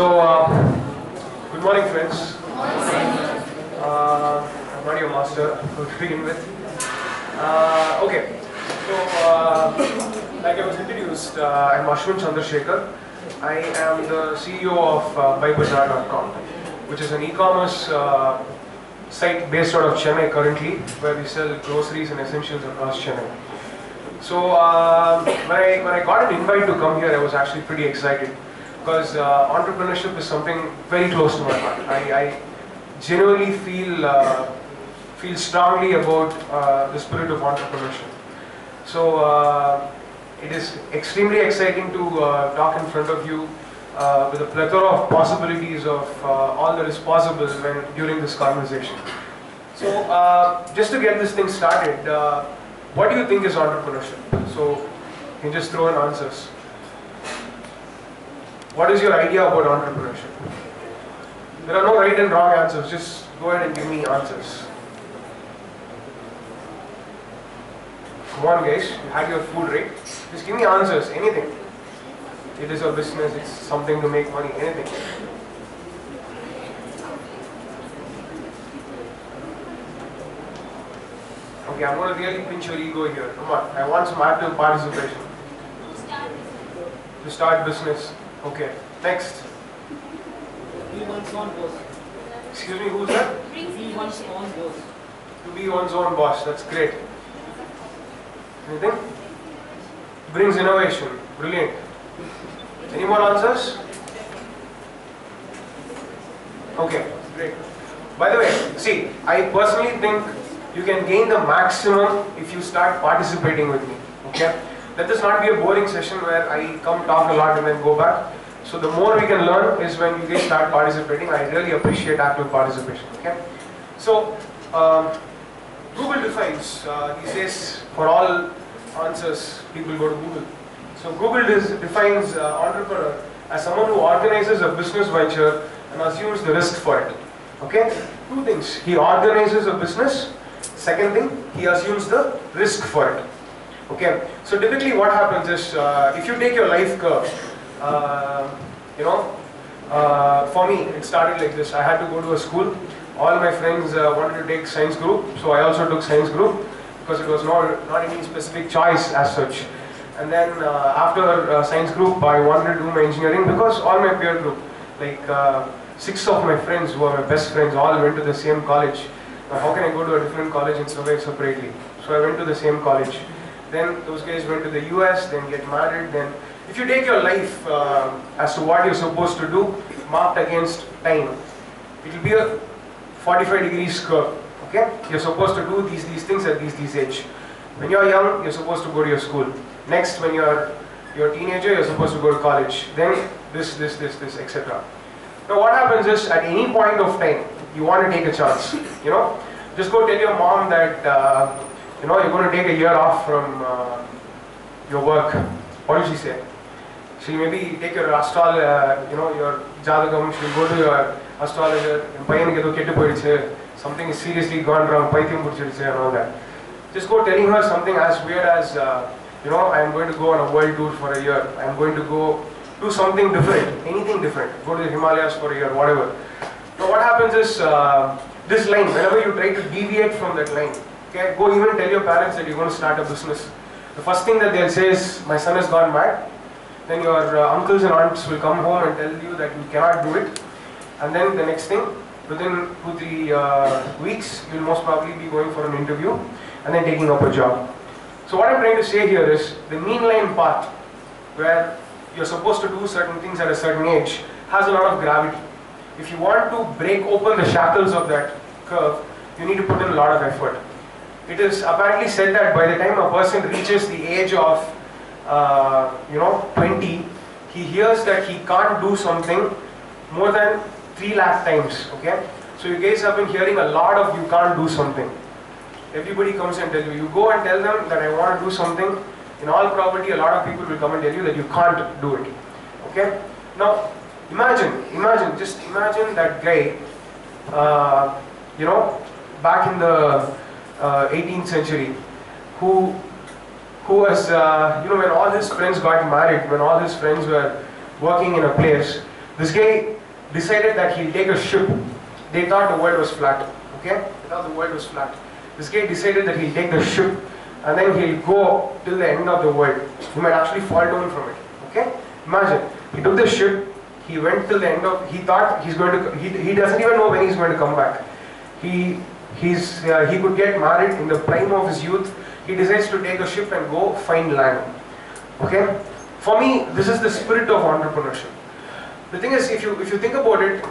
Good morning, friends. I'm not your master to begin with. Okay, like I was introduced, I'm Ashwin Chandrasekhar. I am the CEO of buybazaar.com, which is an e-commerce site based out of Chennai currently, where we sell groceries and essentials across Chennai. So when I got an invite to come here, I was actually pretty excited because entrepreneurship is something very close to my heart. I genuinely feel strongly about the spirit of entrepreneurship. So it is extremely exciting to talk in front of you with a plethora of possibilities of all that is possible during this conversation. So just to get this thing started, what do you think is entrepreneurship? So you can just throw in answers. What is your idea about entrepreneurship? There are no right and wrong answers, just go ahead and give me answers. Come on guys, you had your food, right? Just give me answers, anything. It is a business, it's something to make money, anything. Okay, I'm going to really pinch your ego here. Come on, I want some active participation. To start business. Okay, next. Be one's own boss. Excuse me, who's that? Be one's own boss. To be one's own boss, that's great. Anything? Brings innovation. Brilliant. Any more answers? Okay, great. By the way, see, I personally think you can gain the maximum if you start participating with me. Okay? Let this not be a boring session where I come talk a lot and then go back. So the more we can learn is when you guys start participating. I really appreciate active participation. Okay? So Google defines these days for all answers people go to Google. So Google defines entrepreneur as someone who organizes a business venture and assumes the risk for it. Okay? Two things. He organizes a business. Second thing, he assumes the risk for it. Okay, so typically what happens is, if you take your life curve, for me it started like this. I had to go to a school. All my friends wanted to take science group, so I also took science group because it was not any specific choice as such. And then after science group, I wanted to do my engineering because all my peer group, like 6 of my friends who are my best friends, all went to the same college. Now how can I go to a different college and survive separately? So I went to the same college. Then those guys went to the US, then get married. Then if you take your life as to what you're supposed to do, marked against time, it will be a 45 degrees curve. Okay? You're supposed to do these things at these age. When you're young, you're supposed to go to your school. Next, when you're a teenager, you're supposed to go to college. Then this, etc. Now what happens is, at any point of time, you want to take a chance. Just go tell your mom that you're going to take a year off from your work. What did she say? She'll maybe take your your jadagam, she'll go to your astrologer, something is seriously gone wrong, and all that. Just go telling her something as weird as, I'm going to go on a world tour for a year, I'm going to go do something different, anything different, go to the Himalayas for a year, whatever. Now what happens is, this line, whenever you try to deviate from that line, okay, go even tell your parents that you're going to start a business. The first thing that they'll say is, my son has gone mad. Then your uncles and aunts will come home and tell you that you cannot do it. And then the next thing, within 2-3 weeks, you'll most probably be going for an interview and then taking up a job. So what I'm trying to say here is, the mean line path, where you're supposed to do certain things at a certain age, has a lot of gravity. If you want to break open the shackles of that curve, you need to put in a lot of effort. It is apparently said that by the time a person reaches the age of 20, he hears that he can't do something more than 3 lakh times. Okay, so you guys have been hearing a lot of you can't do something. Everybody comes and tells you. You go and tell them that I want to do something. In all probability, a lot of people will come and tell you that you can't do it. Okay, now just imagine that guy. Back in the 18th century, who was, when all his friends got married, when all his friends were working in a place, this guy decided that he'll take a ship. They thought the world was flat. Okay? They thought the world was flat. This guy decided that he'll take the ship and then he'll go till the end of the world. He might actually fall down from it. Okay? Imagine, he took the ship, he went till the end of, he thought he's going to, he doesn't even know when he's going to come back. He could get married in the prime of his youth. He decides to take a ship and go find land. Okay? For me, this is the spirit of entrepreneurship. The thing is, if you think about it,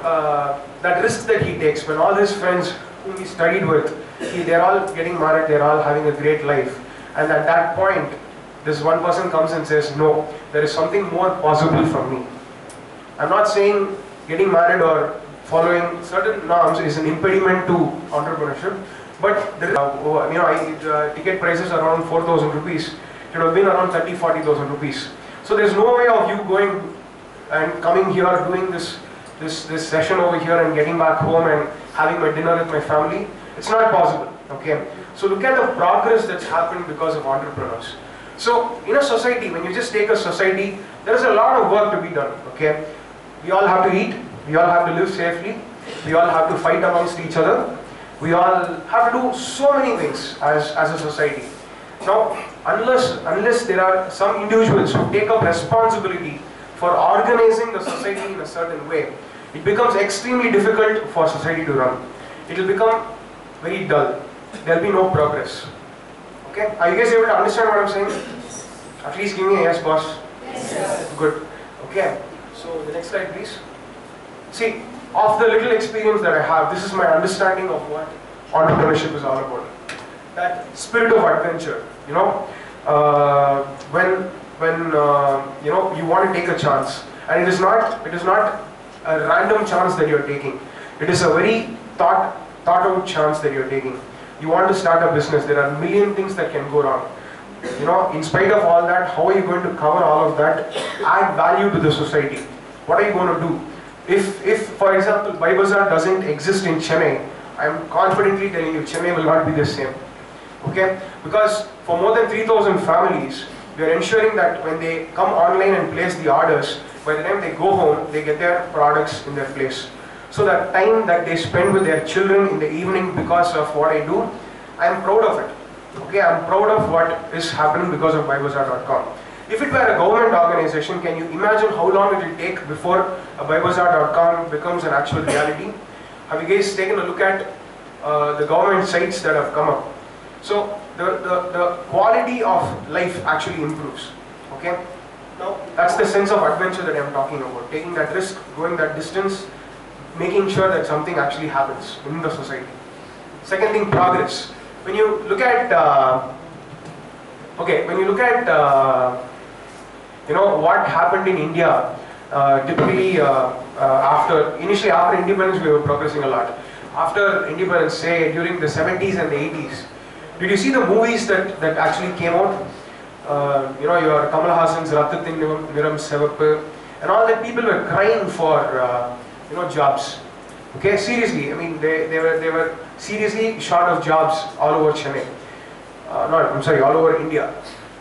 that risk that he takes when all his friends whom he studied with, they're all getting married, they're all having a great life. And at that point, this one person comes and says, no, there is something more possible for me. I'm not saying getting married or following certain norms is an impediment to entrepreneurship, but ticket prices are around 4,000 rupees. It would have been around 30,000-40,000 rupees. So there's no way of you going and coming here, doing this session over here and getting back home and having my dinner with my family. It's not possible. Okay. So look at the progress that's happened because of entrepreneurs. So in a society, when you just take a society, there is a lot of work to be done. Okay. We all have to eat. We all have to live safely. We all have to fight amongst each other. We all have to do so many things as a society. Now, unless there are some individuals who take up responsibility for organizing the society in a certain way, it becomes extremely difficult for society to run. It will become very dull. There will be no progress. Okay? Are you guys able to understand what I'm saying? At least give me a yes, boss. Yes, sir. Good. Okay. So the next slide, please. See, of the little experience that I have, this is my understanding of what entrepreneurship is all about. That spirit of adventure. You know, when you want to take a chance, and it is not a random chance that you're taking. It is a very thought out chance that you're taking. You want to start a business. There are a million things that can go wrong. You know, in spite of all that, how are you going to cover all of that? Add value to the society. What are you going to do? If for example, Buy Bazaar doesn't exist in Chennai, I'm confidently telling you, Chennai will not be the same. Okay? Because for more than 3,000 families, we are ensuring that when they come online and place the orders, by the time they go home, they get their products in their place. So that time that they spend with their children in the evening because of what I do, I am proud of it. Okay, I am proud of what is happening because of buybazaar.com. If it were a government organization, can you imagine how long it will take before a buybazaar.com becomes an actual reality? Have you guys taken a look at the government sites that have come up? So the quality of life actually improves. Okay? Now that's the sense of adventure that I'm talking about. Taking that risk, going that distance, making sure that something actually happens in the society. Second thing, progress. When you look at what happened in India, typically initially after independence we were progressing a lot. After independence, say during the 70s and the 80s, did you see the movies that actually came out? Your Kamal Hassan's Rattathin Niram Sevappu, and all that. People were crying for jobs. Okay, seriously, I mean they were seriously short of jobs all over Chennai. All over India.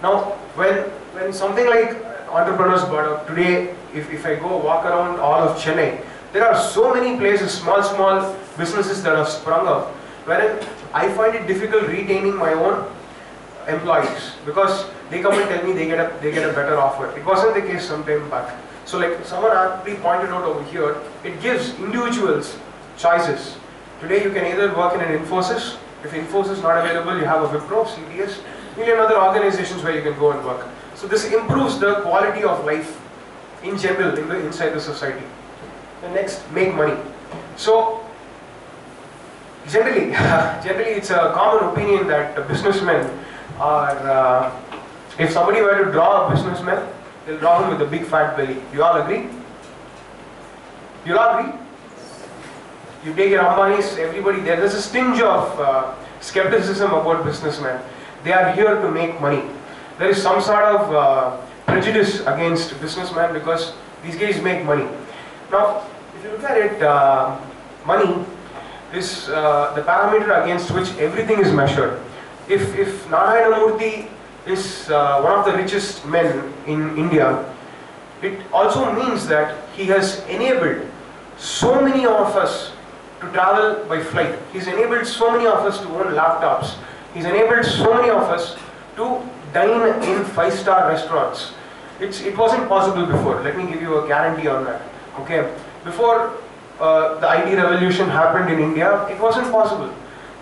Now, when something like entrepreneurs brought up today, if I go walk around all of Chennai, there are so many places, small businesses that have sprung up, wherein I find it difficult retaining my own employees because they come and tell me they get a better offer. It wasn't the case some time back. So like someone aptly pointed out over here, it gives individuals choices. Today you can either work in an Infosys. If Infosys is not available, you have a Wipro, CTS, million other organizations where you can go and work. So this improves the quality of life in general inside the society. The next, make money. So generally it's a common opinion that businessmen are, if somebody were to draw a businessman, they'll draw him with a big fat belly. You all agree? You all agree? You take your Ambanis, everybody, there's a stinge of skepticism about businessmen. They are here to make money. There is some sort of prejudice against businessmen because these guys make money. Now, if you look at it, money is the parameter against which everything is measured. If Narayana Murthy is one of the richest men in India, it also means that he has enabled so many of us to travel by flight. He's enabled so many of us to own laptops. He's enabled so many of us to dine in 5-star restaurants. It wasn't possible before. Let me give you a guarantee on that. Okay, before the IT revolution happened in India, it wasn't possible.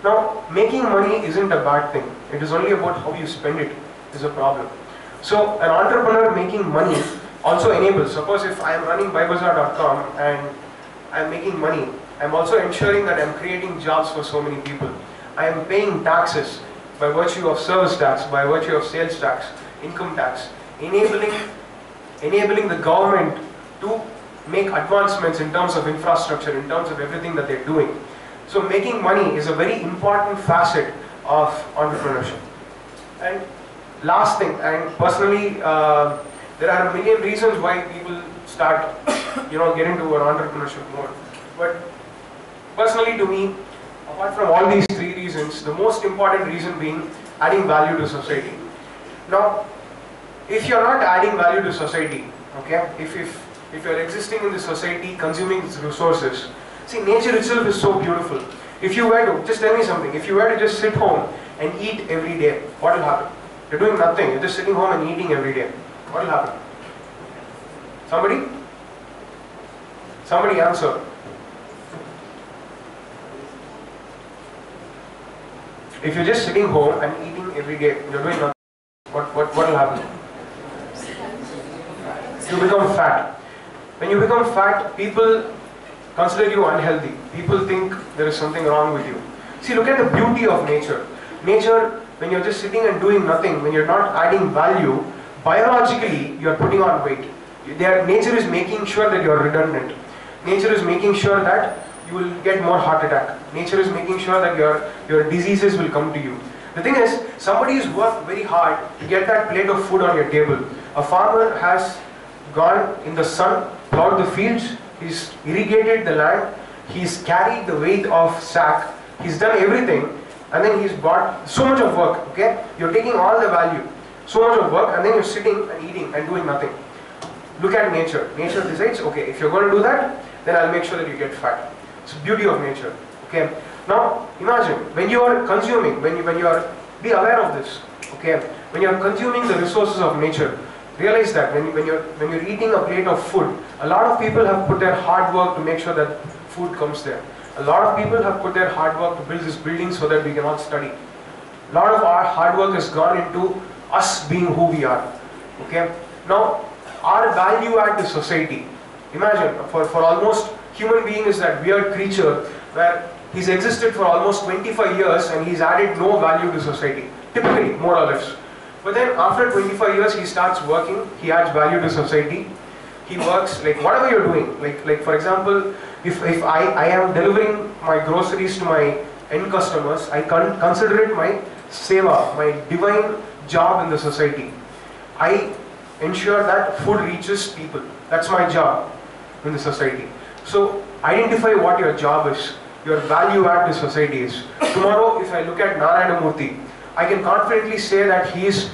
Now, making money isn't a bad thing. It is only about how you spend it is a problem. So, an entrepreneur making money also enables. Suppose if I am running buybazaar.com and I am making money, I am also ensuring that I am creating jobs for so many people. I am paying taxes by virtue of service tax, by virtue of sales tax, income tax, enabling the government to make advancements in terms of infrastructure, in terms of everything that they're doing. So making money is a very important facet of entrepreneurship. And last thing, and personally, there are a million reasons why people start, get into an entrepreneurship mode. But personally, to me, apart from all these three reasons, the most important reason being adding value to society. Now, if you're not adding value to society, okay, if you're existing in the society, consuming its resources, see, nature itself is so beautiful. If you were to, just tell me something, if you were to just sit home and eat every day, what will happen? You're doing nothing, you're just sitting home and eating every day. What will happen? Somebody answer. If you're just sitting home and eating every day, you're doing nothing, what will happen? You become fat. When you become fat, people consider you unhealthy. People think there is something wrong with you. See, look at the beauty of nature. Nature, when you're just sitting and doing nothing, when you're not adding value, biologically, you're putting on weight. Nature is making sure that you're redundant. Nature is making sure that you will get more heart attack. Nature is making sure that your diseases will come to you. The thing is, somebody has worked very hard to get that plate of food on your table. A farmer has gone in the sun, plowed the fields, he's irrigated the land, he's carried the weight of sack, he's done everything, and then he's brought so much of work, okay? You're taking all the value, so much of work, and then you're sitting and eating and doing nothing. Look at nature. Nature decides, okay, if you're going to do that, then I'll make sure that you get fat. It's the beauty of nature, okay? Now, imagine, when you are consuming, when you are, be aware of this, okay? When you are consuming the resources of nature, realize that when you're eating a plate of food, a lot of people have put their hard work to make sure that food comes there. A lot of people have put their hard work to build this building so that we can all study. A lot of our hard work has gone into us being who we are. Okay? Now, our value add to society. Imagine, for almost human being is that weird creature where he's existed for almost 25 years and he's added no value to society. Typically, more or less. But then after 25 years, he starts working, he adds value to society. He works, like whatever you're doing, like for example, if I am delivering my groceries to my end customers, I consider it my seva, my divine job in the society. I ensure that food reaches people. That's my job in the society. So identify what your job is, your value add to society is. Tomorrow, if I look at Narayana Murthy, I can confidently say that he has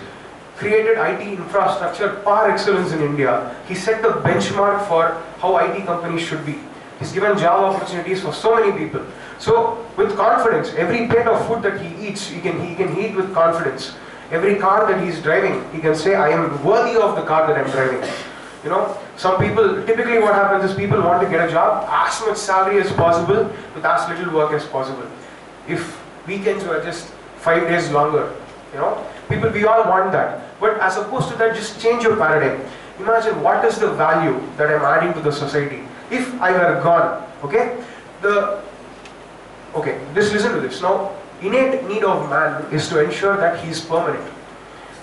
created IT infrastructure par excellence in India. He set the benchmark for how IT companies should be. He's given job opportunities for so many people. So with confidence, every plate of food that he eats, he can eat with confidence. Every car that he's driving, he can say, I am worthy of the car that I'm driving. You know, some people, typically what happens is people want to get a job, as much salary as possible, with as little work as possible. If weekends were just 5 days longer, you know, we all want that. But as opposed to that, just change your paradigm. Imagine what is the value that I'm adding to the society. If I were gone, okay, just listen to this. Now, innate need of man is to ensure that he is permanent.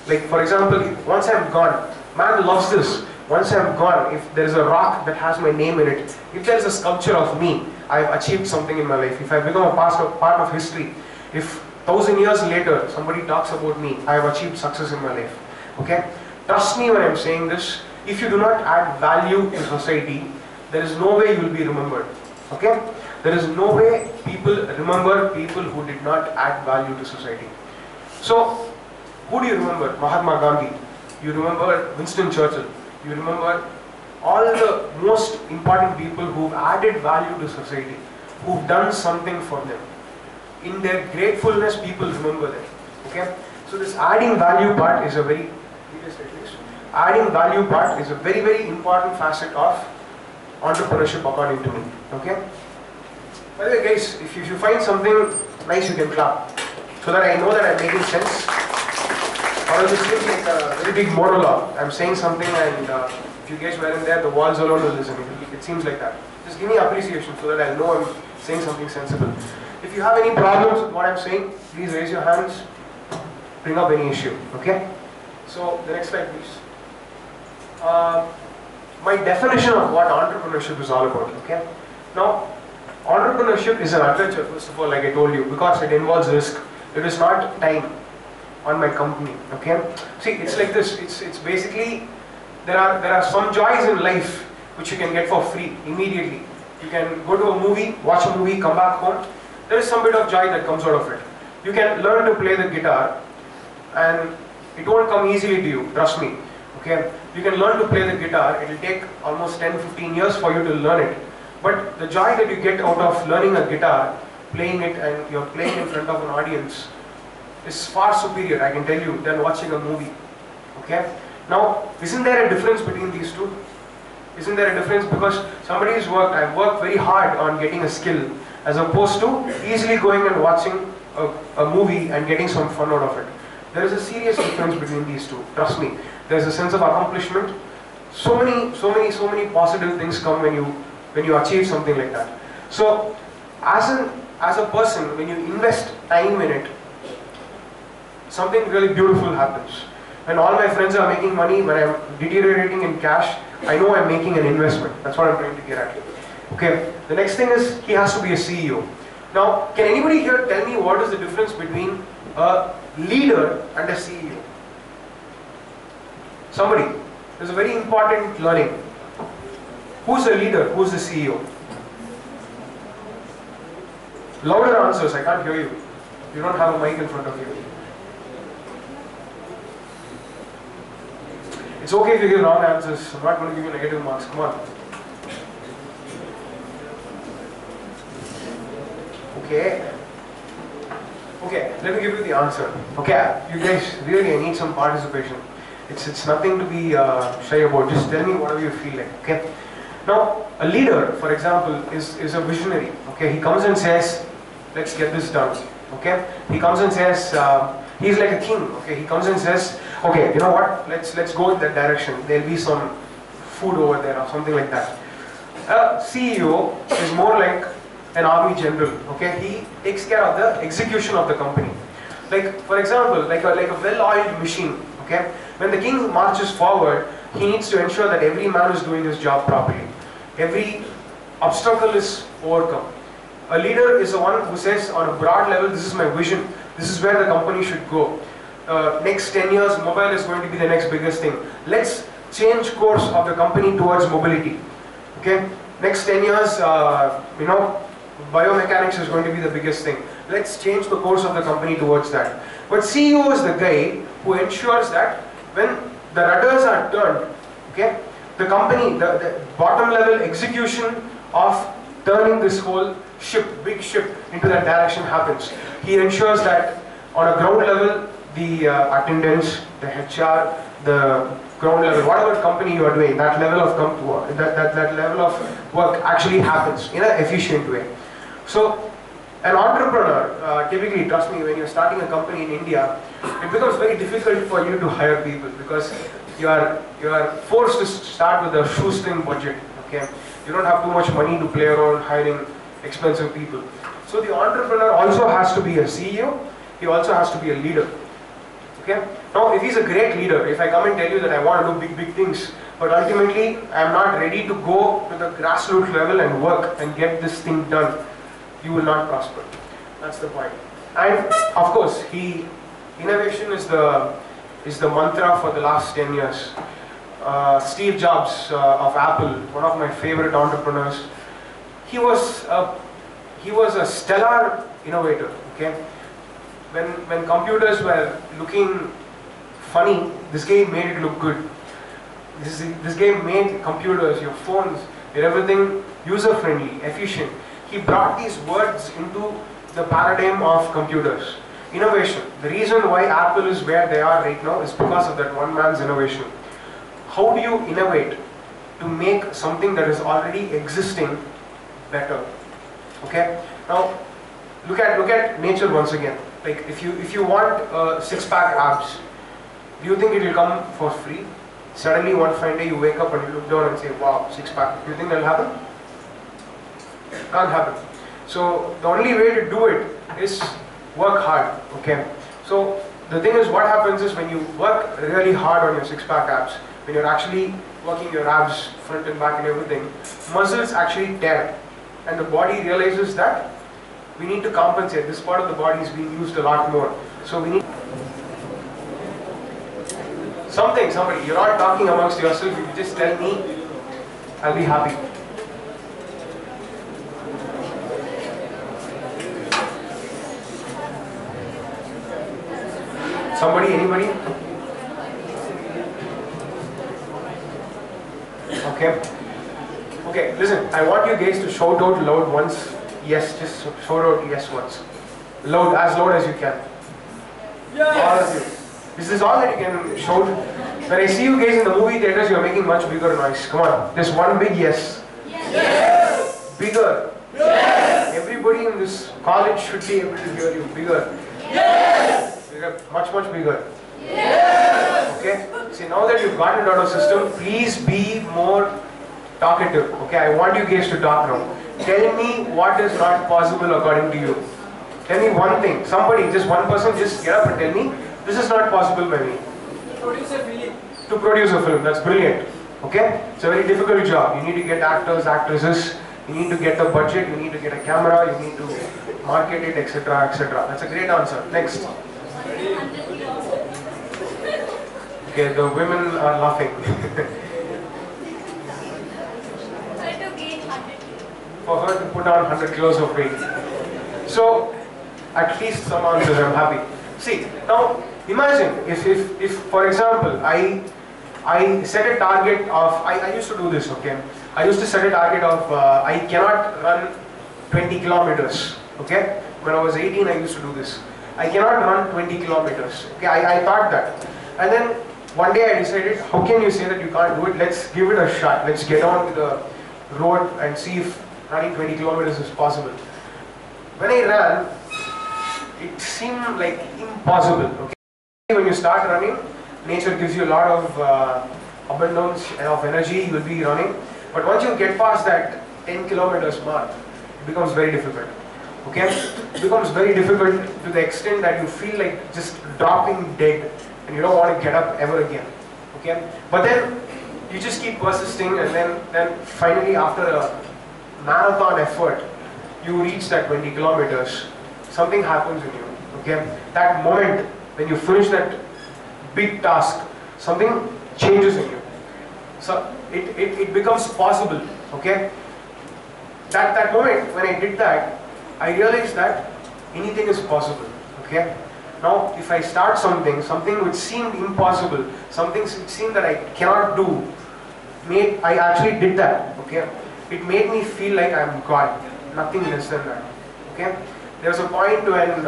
Like for example, once I'm gone, man loves this. Once I'm gone, if there is a rock that has my name in it, if there is a sculpture of me, I've achieved something in my life. If I've become a part of history, if 1,000 years later somebody talks about me, I have achieved success in my life. Okay? Trust me when I'm saying this. If you do not add value to society, there is no way you will be remembered. Okay? There is no way people remember people who did not add value to society. So, who do you remember? Mahatma Gandhi. You remember Winston Churchill. You remember all the most important people who've added value to society, who've done something for them. In their gratefulness, people remember them. Okay? So this adding value part is a very very important facet of entrepreneurship according to me. Okay? By the way guys, if you find something nice, you can clap. So that I know that I'm making sense. Or this seems like a very big monologue. I'm saying something and if you guys weren't there, the walls alone will listen. It seems like that. Just give me appreciation so that I know I'm saying something sensible. If you have any problems with what I'm saying, please raise your hands. Bring up any issue. Okay? So the next slide please. My definition of what entrepreneurship is all about. Okay? Now, entrepreneurship is an adventure, first of all, like I told you, because it involves risk. It is not time on my company. Okay? See, it's like this. It's basically there are some joys in life which you can get for free immediately. You can go to a movie, watch a movie, come back home. There is some bit of joy that comes out of it. You can learn to play the guitar, and it won't come easily to you. Trust me. Okay? You can learn to play the guitar. It will take almost 10-15 years for you to learn it. But the joy that you get out of learning a guitar, playing it, and you're playing in front of an audience is far superior, I can tell you, than watching a movie. Okay? Now, isn't there a difference between these two? Isn't there a difference? Because I've worked very hard on getting a skill, as opposed to easily going and watching a movie and getting some fun out of it. There is a serious difference between these two. Trust me. There's a sense of accomplishment. So many positive things come when you achieve something like that. So, as a person, when you invest time in it, something really beautiful happens. When all my friends are making money, when I'm deteriorating in cash, I know I'm making an investment. That's what I'm trying to get at. Okay. The next thing is, he has to be a CEO. Now, can anybody here tell me what is the difference between a leader and a CEO? Somebody. There's a very important learning. Who's the leader? Who's the CEO? Louder answers, I can't hear you. You don't have a mic in front of you. It's okay if you give wrong answers. I'm not going to give you negative marks. Come on. Okay. Okay, let me give you the answer. Okay, you guys, really, I need some participation. It's nothing to be shy about. Just tell me whatever you feel like. Okay. Now, a leader, for example, is a visionary. Okay, he comes and says, let's get this done. Okay, he comes and says, he's like a king. Okay, he comes and says, okay, you know what? Let's go in that direction. There'll be some food over there or something like that. A CEO is more like an army general. Okay, he takes care of the execution of the company. Like, for example, like a well-oiled machine. Okay, when the king marches forward, he needs to ensure that every man is doing his job properly. Every obstacle is overcome. A leader is the one who says on a broad level, this is my vision, this is where the company should go. Next 10 years, mobile is going to be the next biggest thing. Let's change course of the company towards mobility. Okay? Next 10 years, biomechanics is going to be the biggest thing. Let's change the course of the company towards that. But CEO is the guy who ensures that when the rudders are turned, okay, the company, the bottom level execution of turning this whole ship, big ship, into that direction happens. He ensures that on a ground level, the attendance, the HR, the ground level, whatever company you are doing, that level of that level of work actually happens in an efficient way. So, an entrepreneur, typically, trust me, when you're starting a company in India, it becomes very difficult for you to hire people because you are forced to start with a shoestring budget. Okay, you don't have too much money to play around hiring expensive people. So the entrepreneur also has to be a CEO. He also has to be a leader. Okay. Now, if he's a great leader, if I come and tell you that I want to do big things, but ultimately I'm not ready to go to the grassroots level and work and get this thing done, you will not prosper. That's the point. And of course, innovation is the mantra for the last 10 years. Steve Jobs of Apple, one of my favorite entrepreneurs, he was a stellar innovator. Okay, when computers were looking funny, this guy made it look good. This guy made computers, your phones, made everything user-friendly, efficient. He brought these words into the paradigm of computers. Innovation. The reason why Apple is where they are right now is because of that one man's innovation. How do you innovate to make something that is already existing better? Okay. Now, look at nature once again. Like if you want six-pack abs, do you think it will come for free? Suddenly one fine day you wake up and you look down and say, wow, six-pack. Do you think that will happen? Can't happen. So the only way to do it is work hard. Okay. So the thing is, what happens is when you work really hard on your six-pack abs, when you're actually working your abs front and back and everything, muscles actually tear, and the body realizes that we need to compensate. This part of the body is being used a lot more. So we need somebody, you're not talking amongst yourself, you just tell me, I'll be happy. Somebody, anybody? Okay, listen, I want you guys to shout out loud once. Yes, just shout out yes once. Loud, as loud as you can. Yes. All of you. This is all that you can shout. When I see you guys in the movie theaters, you are making much bigger noise. Come on, just one big yes. Yes. Bigger. Yes. Everybody in this college should be able to hear you. Bigger. Yes. Bigger. Much bigger. Yes. Okay? See, now that you've gotten it out of system, please be more talkative. Okay, I want you guys to talk now. Tell me what is not possible according to you. Tell me one thing. Somebody, just one person, just get up and tell me, this is not possible by me. Produce a film. To produce a film, that's brilliant. Okay? It's a very difficult job. You need to get actors, actresses, you need to get the budget, you need to get a camera, you need to market it, etc., etc. That's a great answer. Next. Okay, the women are laughing. For her to put on 100 kilos of weight. So, at least some answers, I'm happy. See, now imagine if for example, I set a target of, I used to do this, okay? I used to set a target of, I cannot run 20 kilometers, okay? When I was 18, I used to do this. I cannot run 20 kilometers, okay? I thought that. And then one day I decided, how can you say that you can't do it? Let's give it a shot. Let's get on to the road and see if running 20 kilometers is possible. When I ran, it seemed like impossible. Okay? When you start running, nature gives you a lot of abundance of energy, you will be running. But once you get past that 10 kilometers mark, it becomes very difficult. Okay? It becomes very difficult to the extent that you feel like just dropping dead and you don't want to get up ever again. Okay? But then you just keep persisting, and then finally after a marathon effort, you reach that 20 kilometers. Something happens in you. Okay? That moment when you finish that big task, something changes in you. So it becomes possible. Okay? That moment when I did that, I realized that anything is possible. Okay? Now, if I start something which seemed impossible, something which seemed that I cannot do, I actually did that. Okay? It made me feel like I'm God, nothing less than that. Okay? There was a point when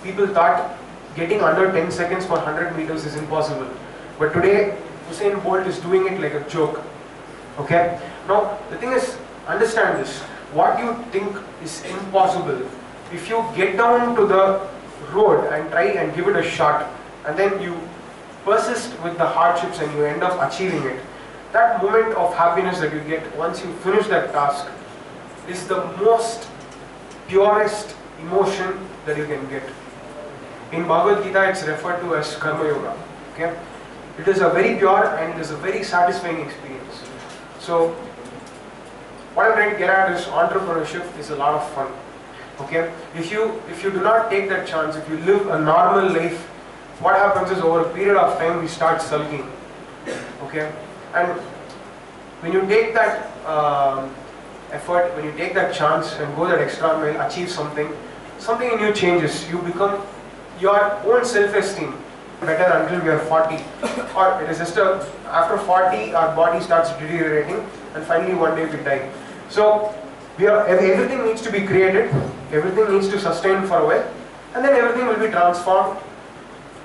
people thought getting under 10 seconds for 100 meters is impossible. But today, Usain Bolt is doing it like a joke. Okay? Now, the thing is, understand this. What you think is impossible, if you get down to the road and try and give it a shot, and then you persist with the hardships and you end up achieving it, that moment of happiness that you get once you finish that task is the most purest emotion that you can get. In Bhagavad Gita, it's referred to as Karma Yoga. Okay? It is a very pure and it is a very satisfying experience. So, what I'm trying to get at is entrepreneurship is a lot of fun. Okay? If you do not take that chance, if you live a normal life, what happens is over a period of time we start sulking. Okay? And when you take that effort, when you take that chance and go that extra mile, achieve something in you changes. You become, your own self-esteem better until we are 40, or it is just after 40 our body starts deteriorating and finally one day we die. So everything needs to be created, everything needs to sustain for a while, and then everything will be transformed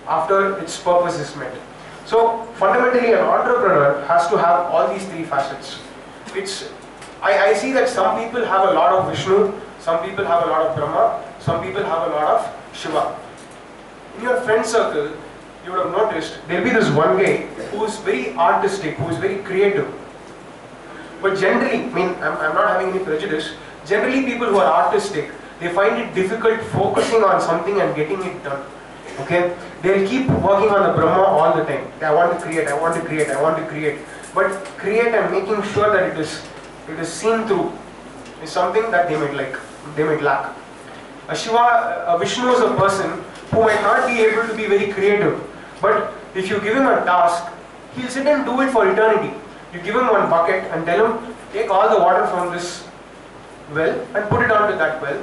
after its purpose is met. So fundamentally an entrepreneur has to have all these three facets. I see that some people have a lot of Vishnu, some people have a lot of Brahma, some people have a lot of Shiva. In your friend circle, you would have noticed there will be this one guy who is very artistic, who is very creative. But generally, I'm not having any prejudice, generally people who are artistic, they find it difficult focusing on something and getting it done. Okay? They'll keep working on the Brahma all the time. I want to create, I want to create, I want to create. But create and making sure that it is seen through is something that they might lack. A Vishnu is a person who might not be able to be very creative, but if you give him a task, he'll sit and do it for eternity. You give him one bucket and tell him, take all the water from this well and put it onto that well.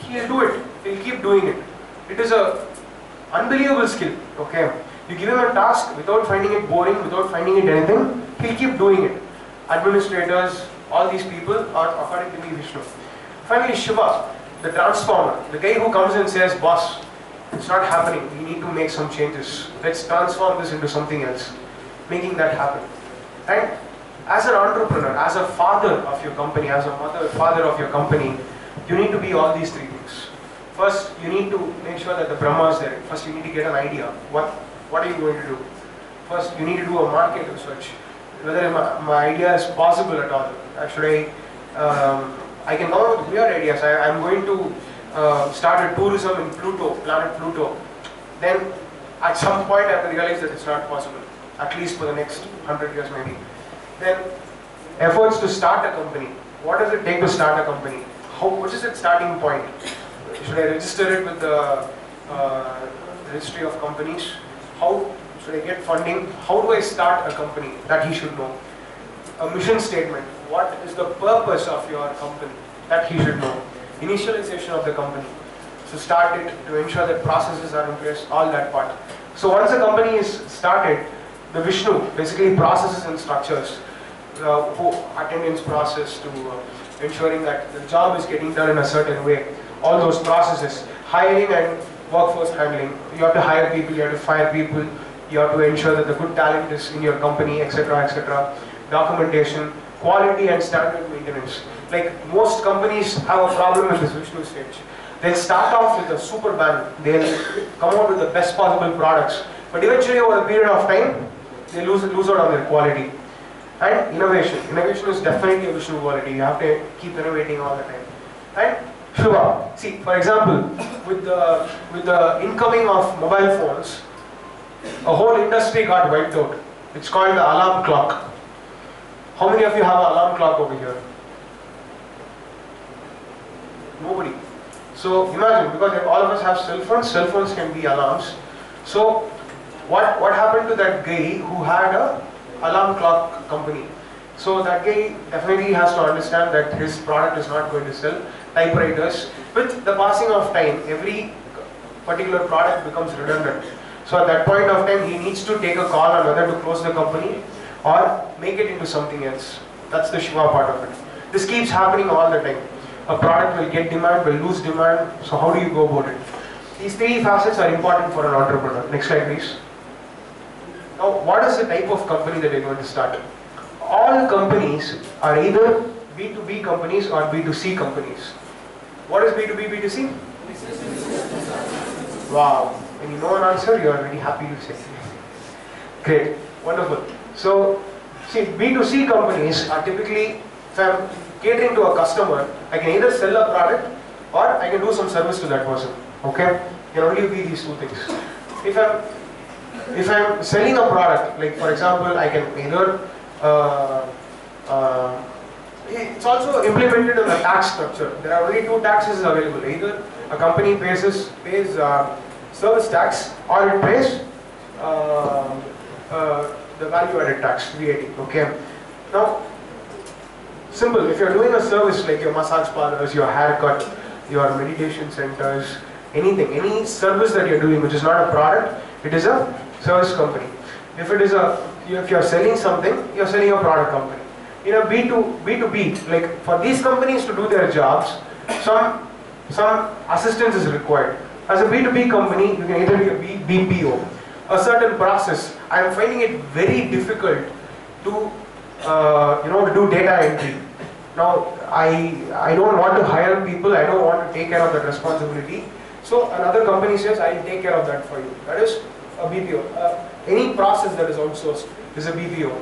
He'll do it. He'll keep doing it. It is a unbelievable skill. Okay. You give him a task without finding it boring, without finding it anything, he'll keep doing it. Administrators, all these people are according to me Vishnu. Finally Shiva, the transformer, the guy who comes and says, boss, it's not happening, we need to make some changes. Let's transform this into something else. Making that happen. And as an entrepreneur, as a father of your company, as a father of your company, you need to be all these three things. First, you need to make sure that the Brahma is there. First, you need to get an idea. What are you going to do? First, you need to do a market research. Whether my idea is possible at all. Actually, I can come up with weird ideas. I'm going to start a tourism in Pluto, planet Pluto. Then, at some point, I will realize that it's not possible. At least for the next 100 years maybe. Then, efforts to start a company. What does it take to start a company? What is its starting point? Should I register it with the registry of companies? How should I get funding? How do I start a company? That he should know. A mission statement. What is the purpose of your company? That he should know. Initialization of the company. So start it to ensure that processes are in place, all that part. So once a company is started, the Vishnu, basically processes and structures, attendance process to ensuring that the job is getting done in a certain way. All those processes, hiring and workforce handling. You have to hire people, you have to fire people, you have to ensure that the good talent is in your company, etc., etc. Documentation, quality and standard maintenance. Like most companies have a problem with this Vishnu stage. They'll start off with a super bang, they'll come out with the best possible products, but eventually over a period of time, they lose out on their quality. And innovation. Innovation is definitely a Vishnu quality. You have to keep innovating all the time. And Shiva. See, for example, with the incoming of mobile phones, a whole industry got wiped out. It's called the alarm clock. How many of you have an alarm clock over here? Nobody. So imagine, because all of us have cell phones can be alarms. So what happened to that guy who had a alarm clock company? So that guy definitely has to understand that his product is not going to sell. Typewriters. With the passing of time, every particular product becomes redundant. So at that point of time, he needs to take a call on whether to close the company or make it into something else. That's the Shiva part of it. This keeps happening all the time. A product will get demand, will lose demand. So how do you go about it? These three facets are important for an entrepreneur. Next slide, please. Now, what is the type of company that you're going to start? All companies are either B2B companies or B2C companies. What is B2B, B2C? Wow. When you know an answer, you are very happy to say. Great. Wonderful. So, see, B2C companies are typically, if I'm catering to a customer, I can either sell a product or I can do some service to that person. Okay? It can only be these two things. If I'm selling a product, like for example, I can either it's also implemented in the tax structure. There are only two taxes available. Either a company pays service tax or it pays the value-added tax, VAT. Okay. Now, simple. If you're doing a service like your massage parlors, your haircut, your meditation centers, anything, any service that you're doing which is not a product, it is a service company. If you're selling something, you're selling a product company. In a B2B, like for these companies to do their jobs, some assistance is required. As a B2B company, you can either be a BPO, a certain process. I am finding it very difficult to to do data entry. Now, I don't want to hire people, I don't want to take care of that responsibility. So another company says, I'll take care of that for you. That is a BPO. Any process that is outsourced is a BPO.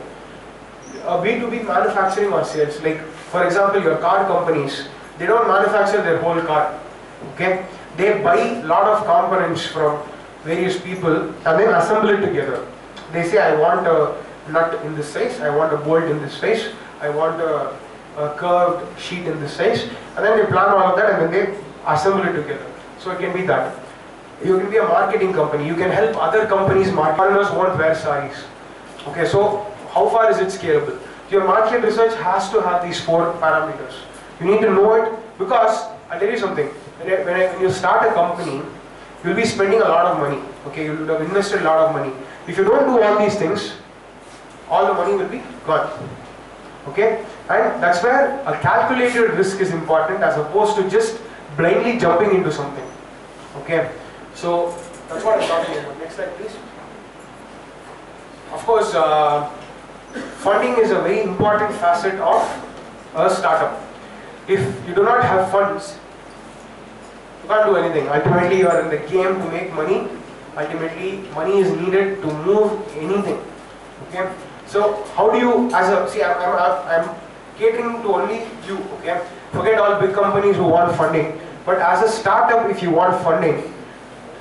A B2B manufacturing or sales, like for example, your car companies, they don't manufacture their whole car. Okay? They buy a lot of components from various people and then assemble it together. They say, I want a nut in this size, I want a bolt in this size, I want a curved sheet in this size, and then they plan all of that and then they assemble it together. So it can be that. You can be a marketing company, you can help other companies market. Foreigners won't wear saris. Okay, so how far is it scalable? Your market research has to have these 4 parameters. You need to know it because, I'll tell you something, when you start a company, you'll be spending a lot of money. Okay, you would have invested a lot of money. If you don't do all these things, all the money will be gone. Okay, and that's where a calculated risk is important as opposed to just blindly jumping into something. Okay, so that's what I'm talking about. Next slide, please. Of course, funding is a very important facet of a startup. If you do not have funds, you can't do anything. Ultimately, you are in the game to make money. Ultimately, money is needed to move anything. Okay. So, how do you, I'm catering to only you. Okay. Forget all big companies who want funding. But as a startup, if you want funding,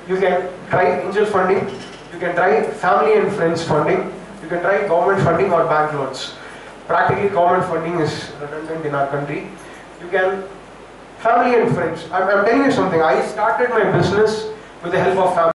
you can try angel funding. You can try family and friends funding. You can try government funding or bank loans. Practically, government funding is redundant in our country. You can family and friends. I'm telling you something. I started my business with the help of family.